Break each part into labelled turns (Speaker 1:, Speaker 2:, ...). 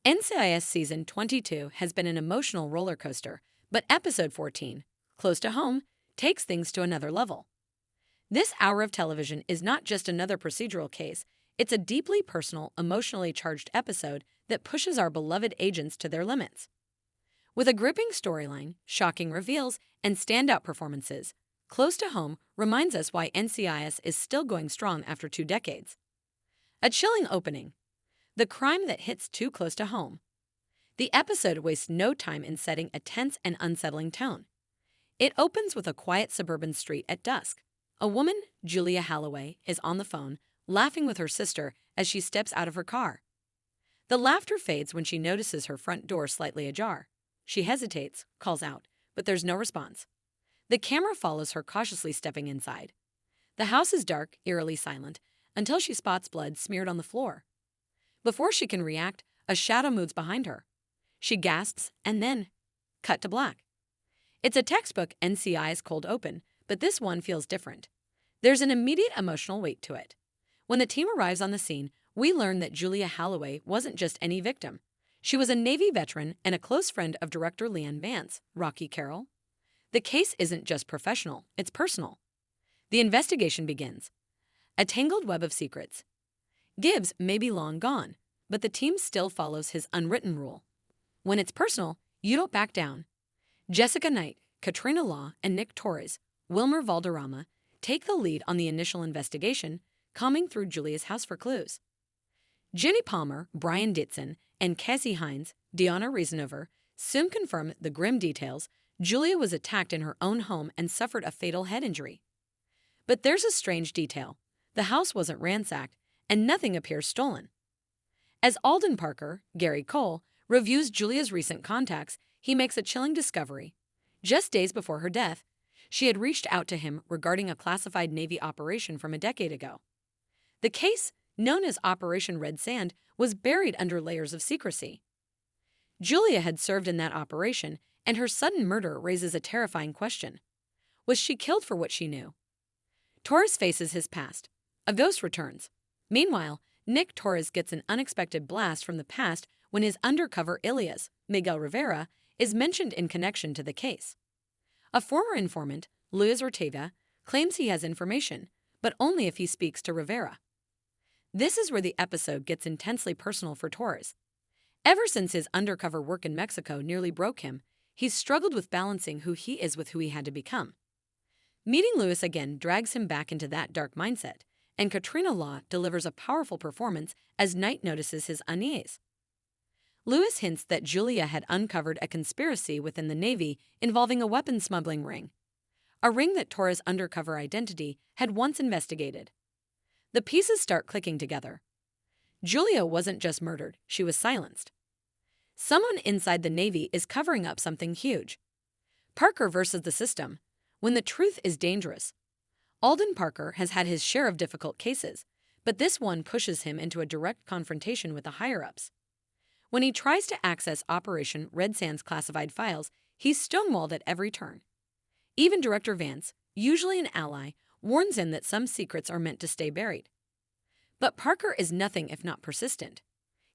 Speaker 1: NCIS Season 22 has been an emotional roller coaster, but Episode 14, Close to Home, takes things to another level. This hour of television is not just another procedural case, it's a deeply personal, emotionally charged episode that pushes our beloved agents to their limits. With a gripping storyline, shocking reveals, and standout performances, Close to Home reminds us why NCIS is still going strong after 2 decades. A chilling opening. The crime that hits too close to home. The episode wastes no time in setting a tense and unsettling tone. It opens with a quiet suburban street at dusk. A woman, Julia Holloway, is on the phone, laughing with her sister as she steps out of her car. The laughter fades when she notices her front door slightly ajar. She hesitates, calls out, but there's no response. The camera follows her cautiously stepping inside. The house is dark, eerily silent, until she spots blood smeared on the floor. Before she can react, a shadow moves behind her. She gasps, and then, cut to black. It's a textbook NCIS cold open, but this one feels different. There's an immediate emotional weight to it. When the team arrives on the scene, we learn that Julia Holloway wasn't just any victim. She was a Navy veteran and a close friend of director Leanne Vance, Rocky Carroll. The case isn't just professional, it's personal. The investigation begins. A tangled web of secrets. Gibbs may be long gone, but the team still follows his unwritten rule. When it's personal, you don't back down. Jessica Knight, Katrina Law, and Nick Torres, Wilmer Valderrama, take the lead on the initial investigation, combing through Julia's house for clues. Ginny Palmer, Brian Ditson, and Cassie Hines, Deanna Reasonover, soon confirm the grim details. Julia was attacked in her own home and suffered a fatal head injury. But there's a strange detail. The house wasn't ransacked, and nothing appears stolen. As Alden Parker, Gary Cole, reviews Julia's recent contacts, he makes a chilling discovery. Just days before her death, she had reached out to him regarding a classified Navy operation from a decade ago. The case, known as Operation Red Sand, was buried under layers of secrecy. Julia had served in that operation, and her sudden murder raises a terrifying question. Was she killed for what she knew? Torres faces his past. A ghost returns. Meanwhile, Nick Torres gets an unexpected blast from the past when his undercover alias, Miguel Rivera, is mentioned in connection to the case. A former informant, Luis Ortega, claims he has information, but only if he speaks to Rivera. This is where the episode gets intensely personal for Torres. Ever since his undercover work in Mexico nearly broke him, he's struggled with balancing who he is with who he had to become. Meeting Luis again drags him back into that dark mindset, and Katrina Law delivers a powerful performance as Knight notices his unease. Luis hints that Julia had uncovered a conspiracy within the Navy involving a weapons smuggling ring, a ring that Torres' undercover identity had once investigated. The pieces start clicking together. Julia wasn't just murdered, she was silenced. Someone inside the Navy is covering up something huge. Parker versus the system, when the truth is dangerous. Alden Parker has had his share of difficult cases, but this one pushes him into a direct confrontation with the higher-ups. When he tries to access Operation Red Sand's classified files, he's stonewalled at every turn. Even Director Vance, usually an ally, warns him that some secrets are meant to stay buried. But Parker is nothing if not persistent.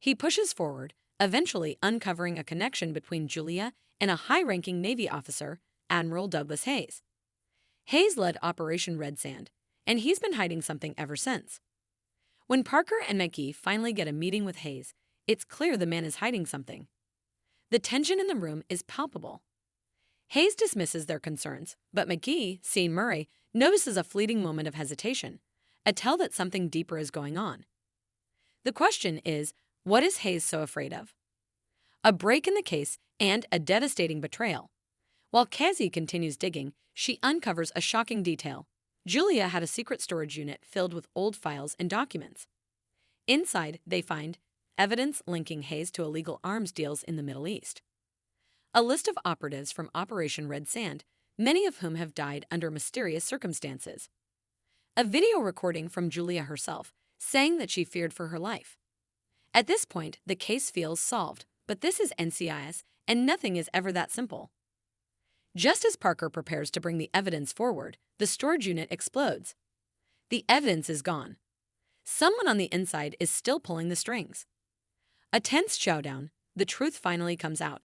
Speaker 1: He pushes forward, eventually uncovering a connection between Julia and a high-ranking Navy officer, Admiral Douglas Hayes. Hayes led Operation Red Sand, and he's been hiding something ever since. When Parker and McGee finally get a meeting with Hayes, it's clear the man is hiding something. The tension in the room is palpable. Hayes dismisses their concerns, but McGee, seeing Murray, notices a fleeting moment of hesitation, a tell that something deeper is going on. The question is, what is Hayes so afraid of? A break in the case and a devastating betrayal. While Cassie continues digging, she uncovers a shocking detail. Julia had a secret storage unit filled with old files and documents. Inside, they find evidence linking Hayes to illegal arms deals in the Middle East. A list of operatives from Operation Red Sand, many of whom have died under mysterious circumstances. A video recording from Julia herself, saying that she feared for her life. At this point, the case feels solved, but this is NCIS, and nothing is ever that simple. Just as Parker prepares to bring the evidence forward, the storage unit explodes. The evidence is gone. Someone on the inside is still pulling the strings. A tense showdown, the truth finally comes out.